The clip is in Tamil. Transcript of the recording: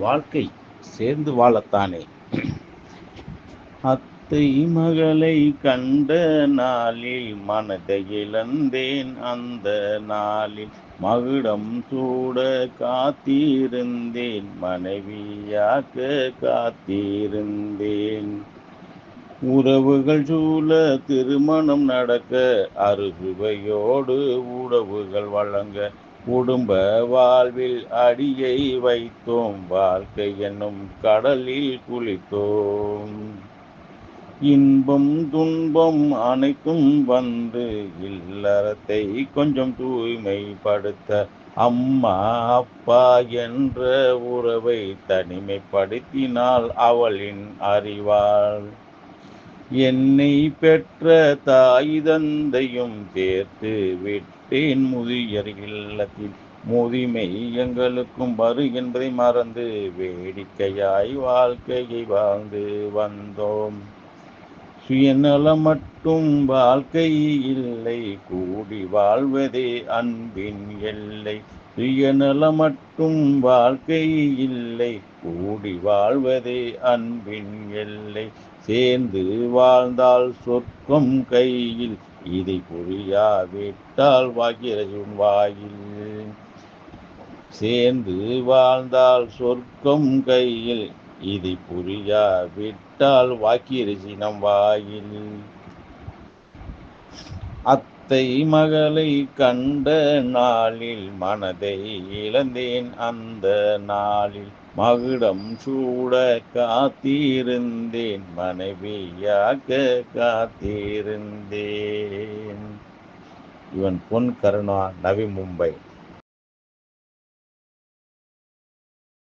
வாழ்க்கை சேர்ந்து வாழத்தானே. அத்தை மகளை கண்ட நாளில் மனதை இழந்தேன். அந்த நாளில் மகுடம் சூட காத்திருந்தேன். மனைவியாக்க காத்திருந்தேன். உறவுகள் சூழ திருமணம் நடக்க அறுசுவையோடு உறவுகள் வழங்க குடும்ப வாழ்வில் அடியை வைத்தோம். வாழ்க்கை என்னும் கடலில் குளித்தோம். இன்பம் துன்பம் அனைத்தும் வந்து இல்லறத்தை கொஞ்சம் தூய்மைப்படுத்த அம்மா அப்பா என்ற உறவை தனிமைப்படுத்தினாள் அவளின் அறிவாள். என்னை பெற்ற தாய் தந்தையும் சேர்த்து விட்டேன் முதியர் இல்லத்தில். முதுமை எங்களுக்கும் வரும் என்பதை மறந்து வேடிக்கையாய் வாழ்க்கையை வாழ்ந்து வந்தோம். சுயநலம் மட்டும் வாழ்க்கை இல்லை, கூடி வாழ்வதே அன்பின் எல்லை. சுயநலம் மட்டும் வாழ்க்கை இல்லை, கூடி வாழ்வதே அன்பின் எல்லை. சேர்ந்து வாழ்ந்தால் சொர்க்கம் கையில், இதை புரியாவிட்டால் பாக்கியரசின் வாயில். சேர்ந்து வாழ்ந்தால் சொர்க்கம் கையில், இதை புரியாவிட்டால் வாக்கியரிசி நம் வாயில். அத்தை மகளை கண்ட நாளில் மனதை இழந்தேன். அந்த நாளில் மகுடம் சூட காத்திருந்தேன். மனைவியாக காத்திருந்தேன். இவன் பொன் கருணா, நவி மும்பை.